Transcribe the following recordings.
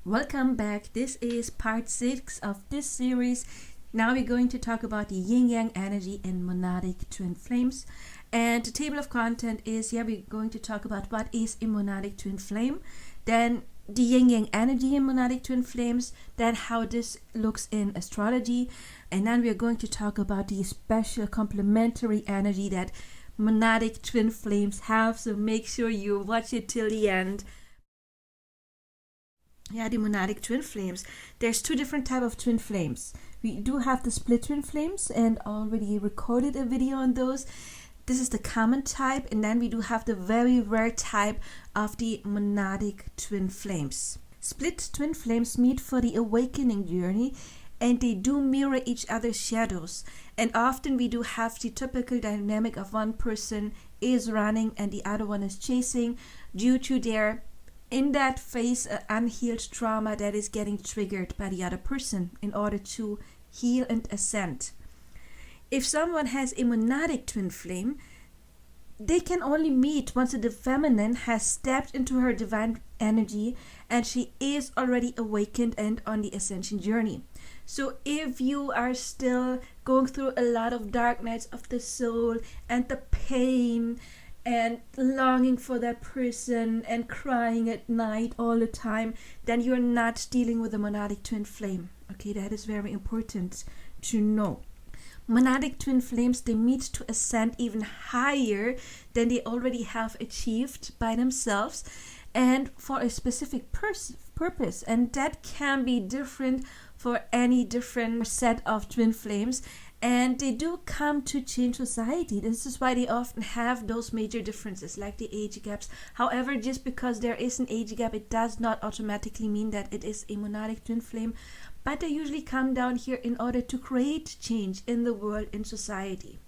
Welcome back. This is part 6 of this series. Now we're going to talk about the Yin-Yang energy in Monadic Twin Flames. And the table of content is, we're going to talk about what is a Monadic Twin Flame, then the Yin-Yang energy in Monadic Twin Flames, then how this looks in astrology, and then we're going to talk about the special complementary energy that Monadic Twin Flames have, so make sure you watch it till the end. The Monadic Twin Flames. There's two different types of twin flames. We do have the split twin flames and already recorded a video on those. This is the common type, and then we do have the very rare type of the Monadic Twin Flames. Split twin flames meet for the awakening journey, and they do mirror each other's shadows. And often we do have the typical dynamic of one person is running and the other one is chasing due to their in that phase unhealed trauma that is getting triggered by the other person in order to heal and ascend. If someone has a Monadic Twin Flame, they can only meet once the feminine has stepped into her divine energy and she is already awakened and on the ascension journey. So if you are still going through a lot of dark nights of the soul and the pain and longing for that person and crying at night all the time, then you're not dealing with a Monadic Twin Flame. Okay, that is very important to know. Monadic Twin Flames, they meet to ascend even higher than they already have achieved by themselves and for a specific purpose, and that can be different for any different set of twin flames, and they do come to change society. This is why they often have those major differences like the age gaps. However, just because there is an age gap, it does not automatically mean that it is a Monadic Twin Flame, but they usually come down here in order to create change in the world, in society.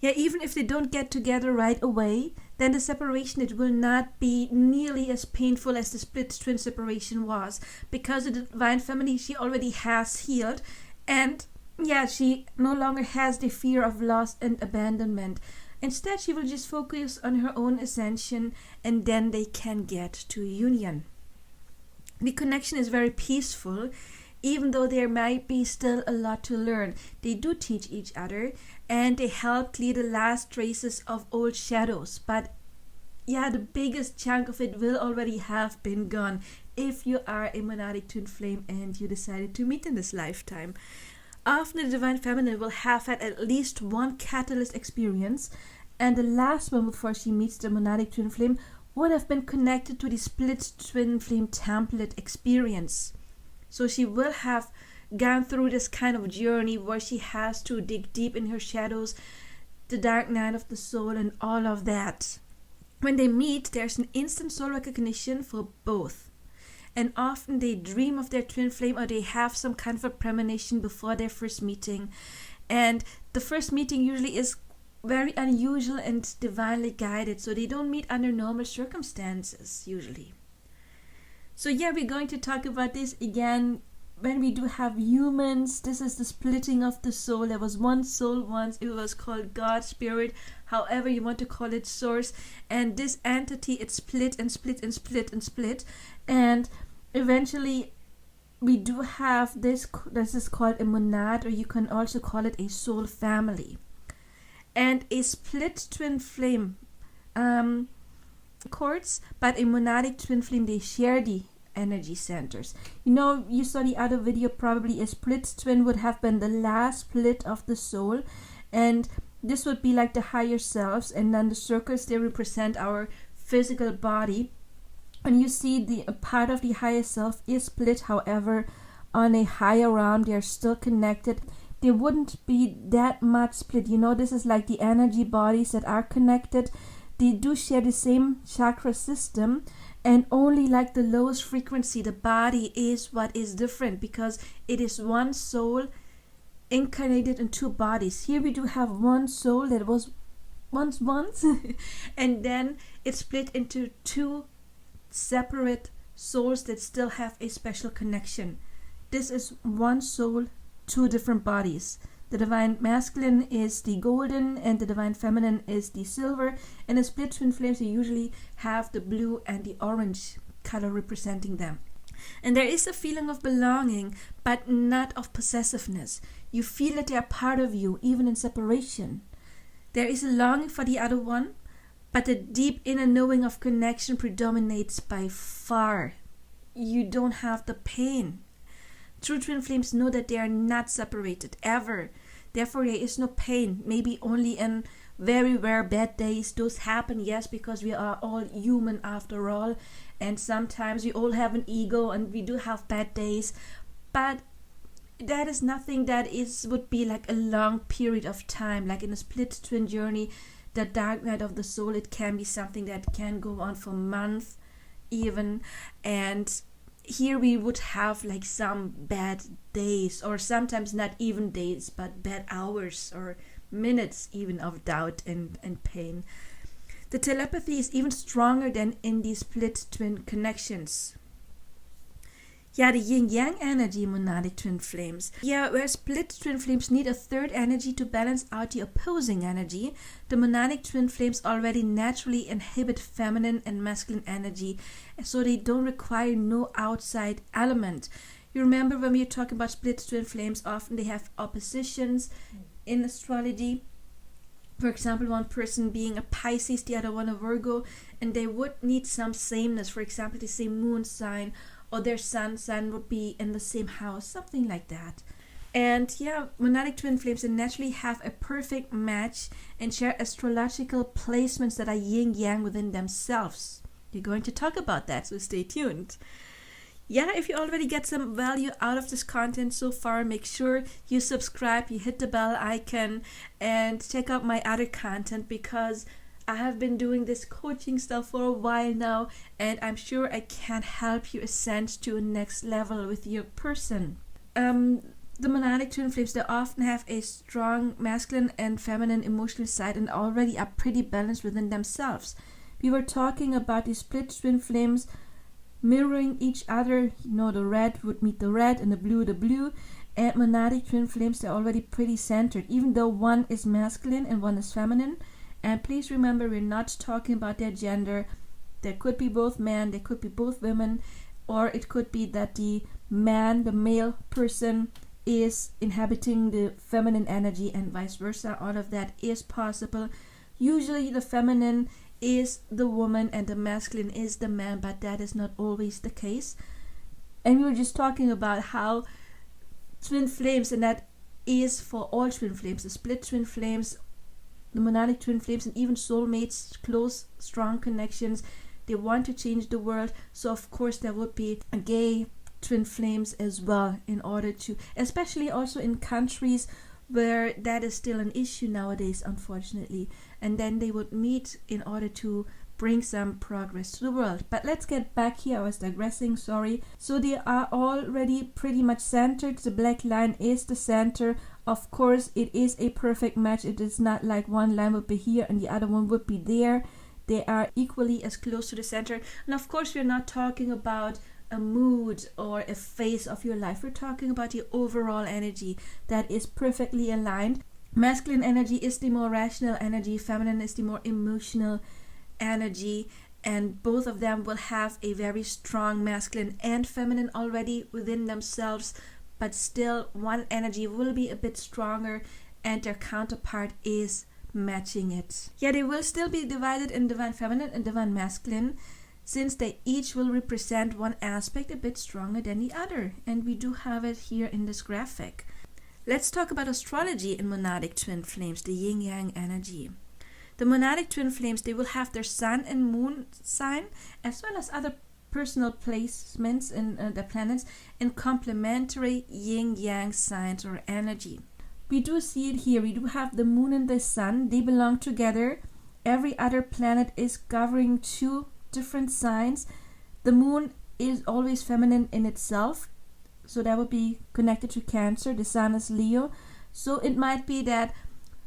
Even if they don't get together right away, then the separation, it will not be nearly as painful as the split twin separation was, because the divine feminine, she already has healed, and she no longer has the fear of loss and abandonment. Instead, she will just focus on her own ascension, and then they can get to union. The connection is very peaceful, even though there might be still a lot to learn. They do teach each other, and they help clear the last traces of old shadows. But the biggest chunk of it will already have been gone if you are a Monadic Twin Flame and you decided to meet in this lifetime. Often the divine feminine will have had at least one catalyst experience, and the last one before she meets the Monadic Twin Flame would have been connected to the split twin flame template experience. So she will have gone through this kind of journey where she has to dig deep in her shadows, the dark night of the soul, and all of that. When they meet, there's an instant soul recognition for both. And often they dream of their twin flame, or they have some kind of a premonition before their first meeting. And the first meeting usually is very unusual and divinely guided, so they don't meet under normal circumstances usually. So we're going to talk about this again. When we do have humans, this is the splitting of the soul. There was one soul once, it was called God, Spirit, however you want to call it, Source, and this entity, it split and split and split and split, and eventually we do have this is called a monad, or you can also call it a soul family. And a split twin flame cords, but a Monadic Twin Flame, they share the energy centers. You saw the other video, probably a split twin would have been the last split of the soul, and this would be like the higher selves, and then the circles, they represent our physical body. And you see the part of the higher self is split, however on a higher realm they are still connected. There wouldn't be that much split. This is like the energy bodies that are connected. They do share the same chakra system, and only like the lowest frequency, the body is what is different, because it is one soul incarnated in two bodies. Here we do have one soul that was once and then it split into two separate souls that still have a special connection. This is one soul, two different bodies. The divine masculine is the golden and the divine feminine is the silver. And the split twin flames, they usually have the blue and the orange color representing them. And there is a feeling of belonging, but not of possessiveness. You feel that they are part of you, even in separation. There is a longing for the other one, but the deep inner knowing of connection predominates by far. You don't have the pain. True twin flames know that they are not separated, ever. Therefore, there is no pain. Maybe only in very rare bad days. Those happen, yes, because we are all human after all. And sometimes we all have an ego and we do have bad days. But that is nothing that would be like a long period of time. Like in a split twin journey, the dark night of the soul, it can be something that can go on for months even. And here we would have like some bad days, or sometimes not even days, but bad hours or minutes even of doubt and pain. The telepathy is even stronger than in these split twin connections. Yeah, the Yin-Yang energy, Monadic Twin Flames. Yeah, where split twin flames need a third energy to balance out the opposing energy, the Monadic Twin Flames already naturally inhibit feminine and masculine energy, so they don't require no outside element. You remember when we were talking about split twin flames, often they have oppositions in astrology. For example, one person being a Pisces, the other one a Virgo, and they would need some sameness. For example, the same moon sign, or their sun sign would be in the same house, something like that. And yeah, Monadic Twin Flames naturally have a perfect match and share astrological placements that are yin-yang within themselves. We're going to talk about that, so stay tuned. Yeah, if you already get some value out of this content so far, make sure you subscribe, you hit the bell icon, and check out my other content, because I have been doing this coaching stuff for a while now, and I'm sure I can help you ascend to a next level with your person. The Monadic Twin Flames, they often have a strong masculine and feminine emotional side and already are pretty balanced within themselves. We were talking about the split twin flames mirroring each other. You know, the red would meet the red and the blue. And Monadic Twin Flames, they're already pretty centered, even though one is masculine and one is feminine. And please remember, we're not talking about their gender. There could be both men, there could be both women, or it could be that the man, the male person, is inhabiting the feminine energy and vice versa. All of that is possible. Usually the feminine is the woman and the masculine is the man, but that is not always the case. And we were just talking about how twin flames, and that is for all twin flames, the split twin flames, the Monadic Twin Flames, and even soulmates, close, strong connections, they want to change the world. So of course there would be a gay twin flames as well, in order to, especially also in countries where that is still an issue nowadays, unfortunately. And then they would meet in order to bring some progress to the world. But let's get back here. I was digressing, sorry. So they are already pretty much centered. The black line is the center. Of course, it is a perfect match. It is not like one line would be here and the other one would be there. They are equally as close to the center. And of course, we're not talking about a mood or a phase of your life. We're talking about the overall energy that is perfectly aligned. Masculine energy is the more rational energy, feminine is the more emotional energy, and both of them will have a very strong masculine and feminine already within themselves, but still one energy will be a bit stronger and their counterpart is matching it. Yeah, they will still be divided in divine feminine and divine masculine, since they each will represent one aspect a bit stronger than the other, and we do have it here in this graphic. Let's talk about astrology in Monadic Twin Flames, the Yin-Yang energy. The Monadic Twin Flames, they will have their sun and moon sign, as well as other personal placements in the planets, in complementary Yin-Yang signs or energy. We do see it here. We do have the moon and the sun. They belong together. Every other planet is governing two different signs. The moon is always feminine in itself, so that would be connected to Cancer. The sun is Leo, so it might be that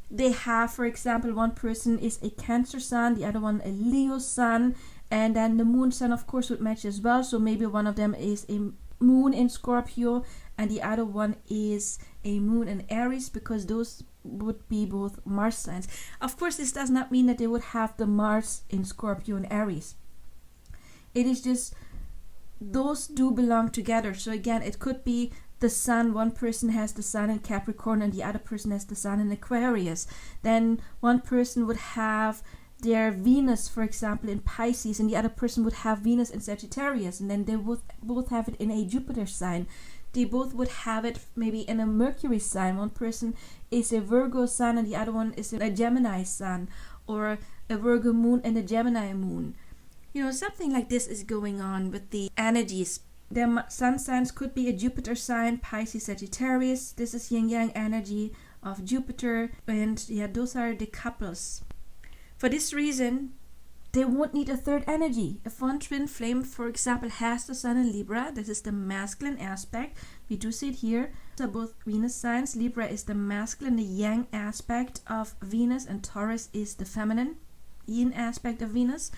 they have, for example, one person is a Cancer sun, the other one a Leo sun, and then the moon sun of course would match as well. So maybe one of them is a moon in Scorpio and the other one is a moon in Aries, because those would be both Mars signs. Of course, this does not mean that they would have the Mars in Scorpio and Aries. It is just those do belong together. So again, it could be the sun, one person has the sun in Capricorn and the other person has the sun in Aquarius. Then one person would have their Venus, for example, in Pisces, and the other person would have Venus in Sagittarius, and then they would both have it in a Jupiter sign. They both would have it maybe in a Mercury sign. One person is a Virgo sun and the other one is a Gemini sun, or a Virgo moon and a Gemini moon. You know, something like this is going on with the energies. Their sun signs could be a Jupiter sign, Pisces, Sagittarius. This is Yin-Yang energy of Jupiter, and yeah, those are the couples. For this reason, they won't need a third energy. If one twin flame, for example, has the sun in Libra, this is the masculine aspect. We do see it here. So both Venus signs. Libra is the masculine, the yang aspect of Venus, and Taurus is the feminine, yin aspect of Venus.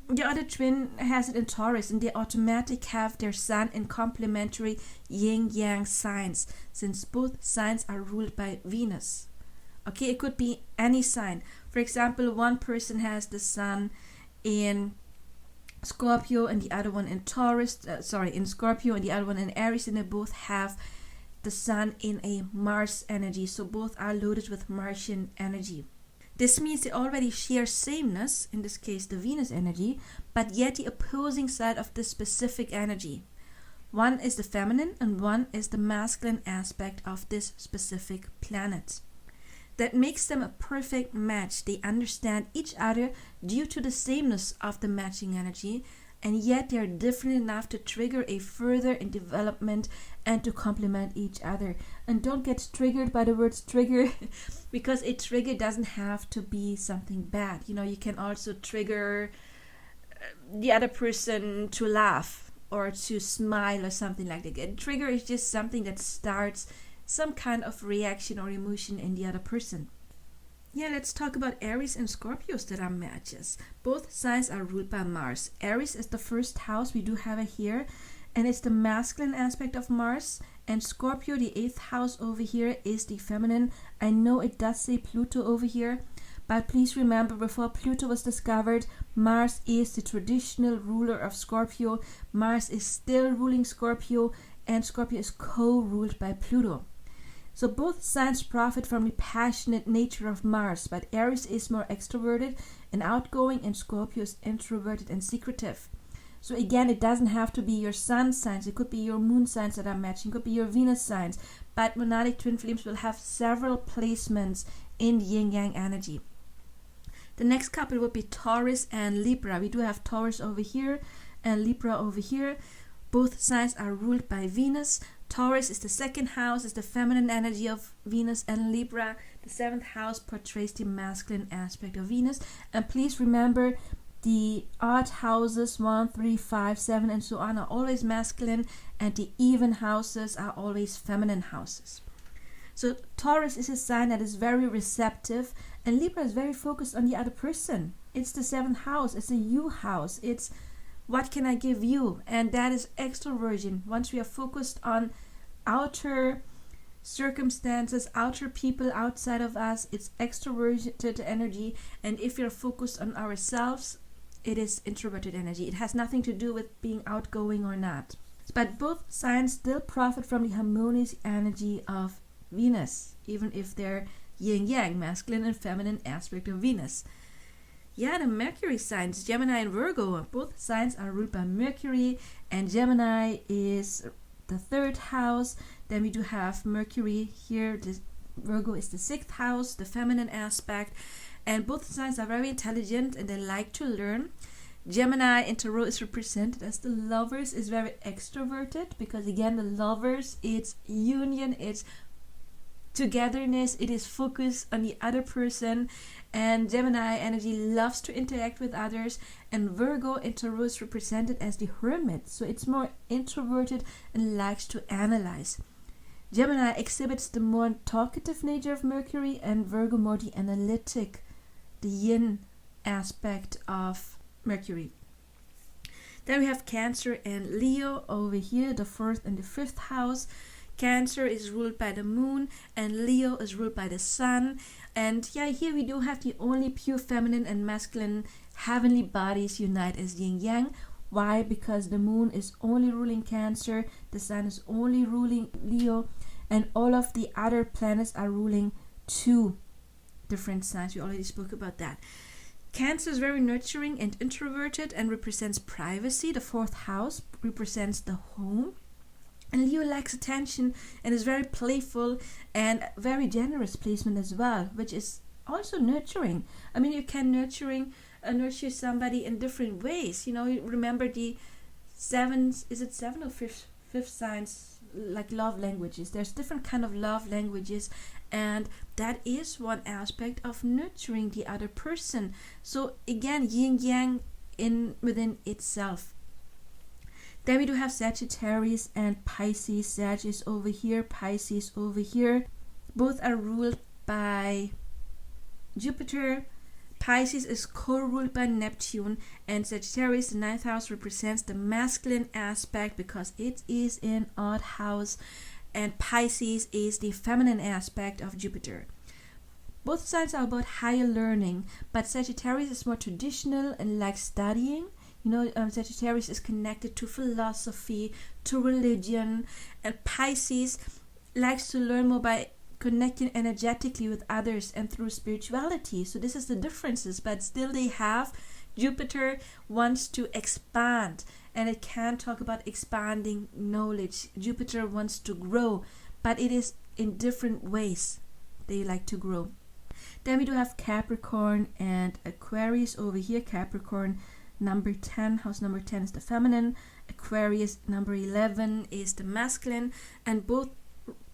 The other twin has it in Taurus, and they automatically have their sun in complementary yin-yang signs, since both signs are ruled by Venus. Okay, it could be any sign. For example, one person has the sun in Scorpio and the other one in in Scorpio and the other one in Aries, and they both have the sun in a Mars energy. So both are loaded with Martian energy. This means they already share sameness, in this case the Venus energy, but yet the opposing side of this specific energy. One is the feminine and one is the masculine aspect of this specific planet. That makes them a perfect match. They understand each other due to the sameness of the matching energy, and yet they are different enough to trigger a further in development and to complement each other. And don't get triggered by the words trigger, because a trigger doesn't have to be something bad. You know, you can also trigger the other person to laugh or to smile or something like that. A trigger is just something that starts some kind of reaction or emotion in the other person. Yeah, let's talk about Aries and Scorpios that are matches. Both signs are ruled by Mars. Aries is the first house, we do have it here, and it's the masculine aspect of Mars. And Scorpio, the 8th house over here, is the feminine. I know it does say Pluto over here, but please remember, before Pluto was discovered, Mars is the traditional ruler of Scorpio. Mars is still ruling Scorpio, and Scorpio is co-ruled by Pluto. So both signs profit from the passionate nature of Mars, but Aries is more extroverted and outgoing, and Scorpio is introverted and secretive. So again, it doesn't have to be your sun signs. It could be your moon signs that are matching. It could be your Venus signs. But Monadic Twin Flames will have several placements in the Yin-Yang energy. The next couple would be Taurus and Libra. We do have Taurus over here and Libra over here. Both signs are ruled by Venus. Taurus is the 2nd house, is the feminine energy of Venus and Libra. The 7th house portrays the masculine aspect of Venus. And please remember, the odd houses 1, 3, 5, 7 and so on are always masculine, and the even houses are always feminine houses. So Taurus is a sign that is very receptive, and Libra is very focused on the other person. It's the 7th house, it's a you house, it's what can I give you? And that is extroversion. Once we are focused on outer circumstances, outer people outside of us, it's extroverted energy. And if you're focused on ourselves, it is introverted energy. It has nothing to do with being outgoing or not. But both signs still profit from the harmonious energy of Venus, even if they're yin-yang, masculine and feminine aspect of Venus. Yeah, the Mercury signs, Gemini and Virgo, both signs are ruled by Mercury, and Gemini is the 3rd house. Then we do have Mercury here. Virgo is the 6th house, the feminine aspect, and both signs are very intelligent and they like to learn. Gemini in Tarot is represented as the Lovers, is very extroverted, because again, the Lovers, it's union, it's togetherness, it is focused on the other person, and Gemini energy loves to interact with others. And Virgo in Tarot is represented as the Hermit, so it's more introverted and likes to analyze. Gemini exhibits the more talkative nature of Mercury, and Virgo more the analytic, the yin aspect of Mercury. Then we have Cancer and Leo over here, the 4th and the 5th house. Cancer is ruled by the moon and Leo is ruled by the sun. And yeah, here we do have the only pure feminine and masculine heavenly bodies unite as yin-yang, Why? Because the moon is only ruling Cancer, the sun is only ruling Leo, and all of the other planets are ruling 2 different signs. We already spoke about that. Cancer is very nurturing and introverted and represents privacy. The 4th house represents the home. And Leo likes attention and is very playful and very generous placement as well, which is also nurturing. I mean, you can nurture somebody in different ways. You know, remember the 7, is it 7 or 5th signs, like love languages. There's different kind of love languages, and that is one aspect of nurturing the other person. So again, yin-yang within itself. Then we do have Sagittarius and Pisces. Sag is over here, Pisces over here. Both are ruled by Jupiter. Pisces is co-ruled by Neptune, and Sagittarius, the 9th house, represents the masculine aspect because it is in odd house, and Pisces is the feminine aspect of Jupiter. Both signs are about higher learning, but Sagittarius is more traditional and likes studying. You know, Sagittarius is connected to philosophy, to religion, and Pisces likes to learn more by connecting energetically with others and through spirituality. So this is the differences, but still they have. Jupiter wants to expand, and it can talk about expanding knowledge. Jupiter wants to grow, but it is in different ways they like to grow. Then we do have Capricorn and Aquarius over here. Capricorn number 10, house number 10 is the feminine. Aquarius number 11 is the masculine, and both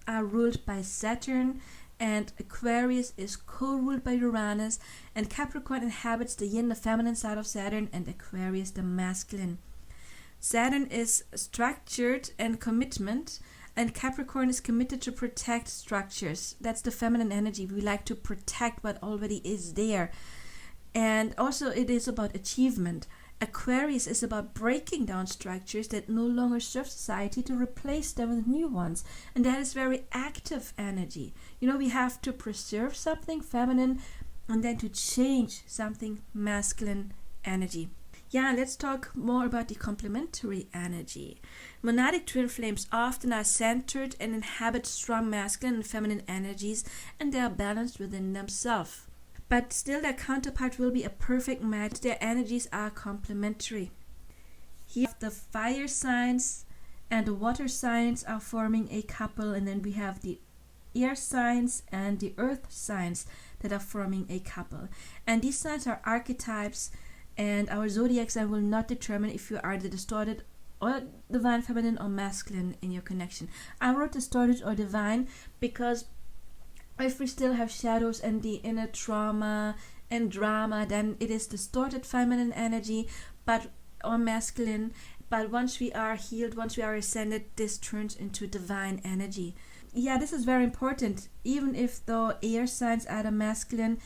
are ruled by Saturn, and Aquarius is co-ruled by Uranus, and Capricorn inhabits the yin, the feminine side of Saturn, and Aquarius the masculine. Saturn is structured and commitment, and Capricorn is committed to protect structures. That's the feminine energy. We like to protect what already is there. And also it is about achievement. Aquarius is about breaking down structures that no longer serve society to replace them with new ones. And that is very active energy. You know, we have to preserve something feminine and then to change something masculine energy. Yeah, let's talk more about the complementary energy. Monadic twin flames often are centered and inhabit strong masculine and feminine energies, and they are balanced within themselves. But still their counterpart will be a perfect match. Their energies are complementary. Here the fire signs and the water signs are forming a couple, and then we have the air signs and the earth signs that are forming a couple. And these signs are archetypes, and our zodiac sign will not determine if you are the distorted or divine feminine or masculine in your connection. I wrote distorted or divine because if we still have shadows and the inner trauma and drama, then it is distorted feminine energy or masculine. But once we are healed, once we are ascended, this turns into divine energy. Yeah, this is very important. Even if the air signs are the masculine,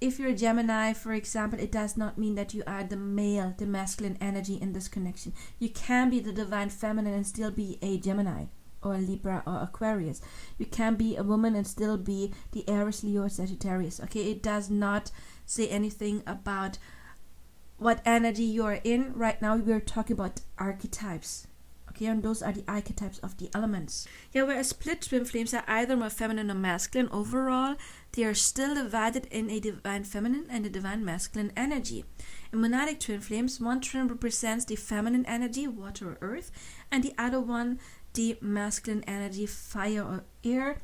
if you're a Gemini, for example, it does not mean that you are the male, the masculine energy in this connection. You can be the divine feminine and still be a Gemini or a Libra or Aquarius. You can be a woman and still be the Aries, Leo, or Sagittarius. Okay, it does not say anything about what energy you are in. Right now we're talking about archetypes. Okay, and those are the archetypes of the elements. Yeah, whereas split twin flames are either more feminine or masculine, overall they are still divided in a divine feminine and a divine masculine energy. In monadic twin flames, one twin represents the feminine energy, water or earth, and the other one the masculine energy, fire or air.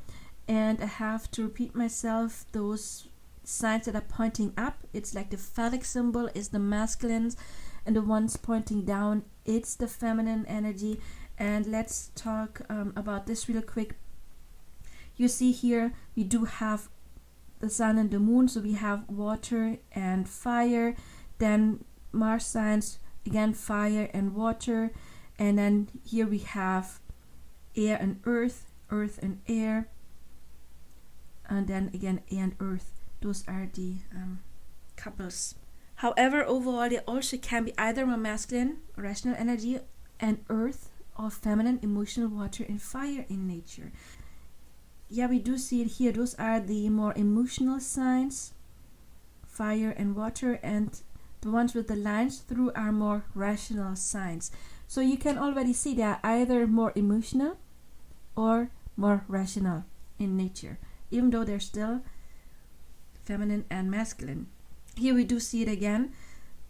And I have to repeat myself, those signs that are pointing up, it's like the phallic symbol is the masculine, and the ones pointing down, it's the feminine energy. And let's talk about this real quick. You see here we do have the sun and the moon, so we have water and fire. Then Mars signs, again fire and water. And then here we have air and earth, earth and air, and then again air and earth. Those are the couples. However, overall they also can be either more masculine, rational energy, and earth, or feminine, emotional, water and fire in nature. Yeah, we do see it here. Those are the more emotional signs, fire and water, and The ones with the lines through are more rational signs. So you can already see they are either more emotional or more rational in nature, even though they're still feminine and masculine. Here we do see it again.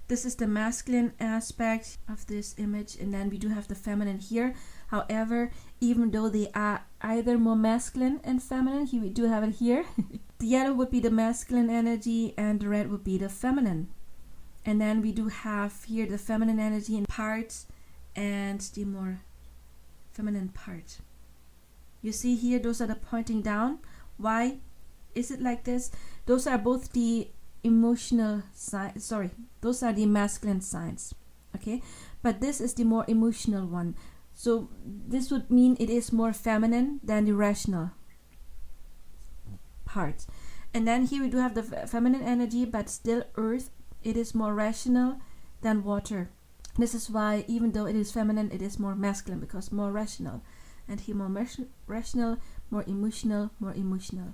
This is the masculine aspect of this image, and then we do have the feminine here. However, even though they are either more masculine and feminine, here we do have it here. The yellow would be the masculine energy and the red would be the feminine. And then we do have here the feminine energy in parts and the more feminine part. You see here, those are the pointing down. Why is it like this? Those are both the emotional signs. Sorry, those are the masculine signs. Okay, but this is the more emotional one. So this would mean it is more feminine than the rational part. And then here we do have the feminine energy, but still earth. It is more rational than water. This is why even though it is feminine, it is more masculine, because more rational. And here more rational, more emotional, more emotional.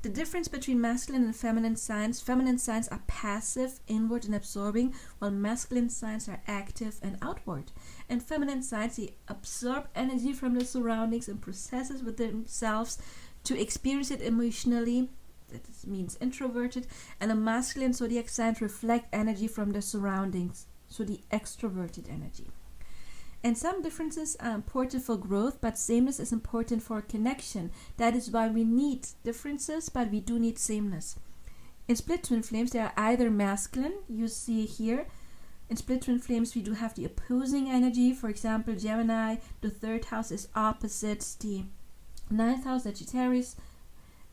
The difference between masculine and feminine signs are passive, inward and absorbing, while masculine signs are active and outward. And feminine signs, they absorb energy from the surroundings and process it with themselves to experience it emotionally. That means introverted. And a masculine zodiac signs reflect energy from the surroundings, so the extroverted energy. And some differences are important for growth, but sameness is important for connection. That is why we need differences, but we do need sameness. In split twin flames, they are either masculine, you see here. In split twin flames, we do have the opposing energy. For example, Gemini, the 3rd house is opposite the 9th house, Sagittarius,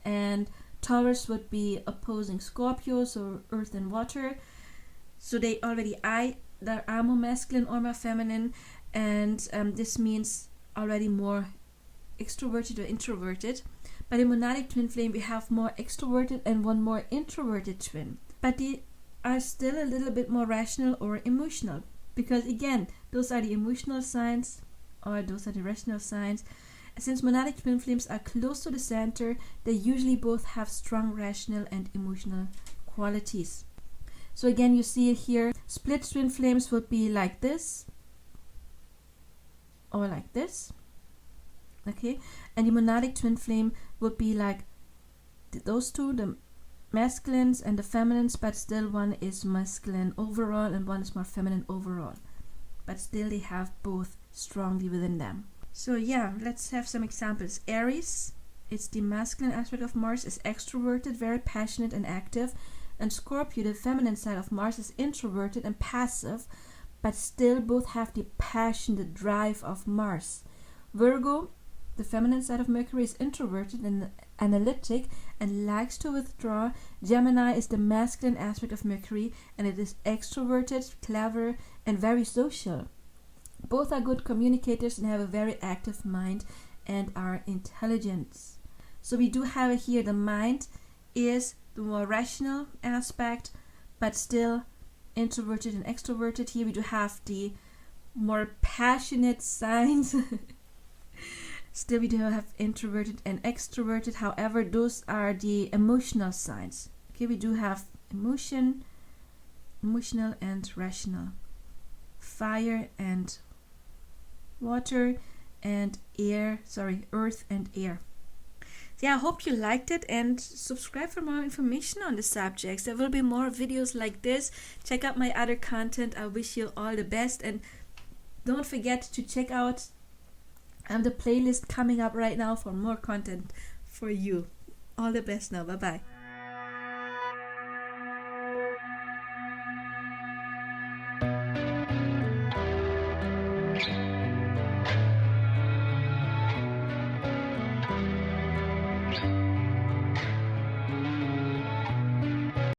and Taurus would be opposing Scorpio, so earth and water. So they already either are more masculine or more feminine. And this means already more extroverted or introverted. But in Monadic Twin Flame, we have more extroverted and one more introverted twin. But they are still a little bit more rational or emotional. Because again, those are the emotional signs or those are the rational signs. Since Monadic Twin Flames are close to the center, they usually both have strong rational and emotional qualities. So again, you see it here. Split Twin Flames would be like this. Or like this, okay, and the Monadic Twin Flame would be like those two, the masculines and the feminines, but still one is masculine overall and one is more feminine overall, but still they have both strongly within them. So yeah, let's have some examples. Aries, it's the masculine aspect of Mars, is extroverted, very passionate and active, and Scorpio, the feminine side of Mars, is introverted and passive, but still both have the passion, the drive of Mars. Virgo, the feminine side of Mercury, is introverted and analytic and likes to withdraw. Gemini is the masculine aspect of Mercury and it is extroverted, clever and very social. Both are good communicators and have a very active mind and are intelligent. So we do have it here, the mind is the more rational aspect, but still introverted and extroverted. Here we do have the more passionate signs. Still we do have introverted and extroverted. However, those are the emotional signs. Okay, we do have emotional and rational. Fire and water and air, earth and air. Yeah, I hope you liked it and subscribe for more information on the subjects. There will be more videos like this. Check out my other content. I wish you all the best and don't forget to check out the playlist coming up right now for more content for you. All the best now. Bye-bye.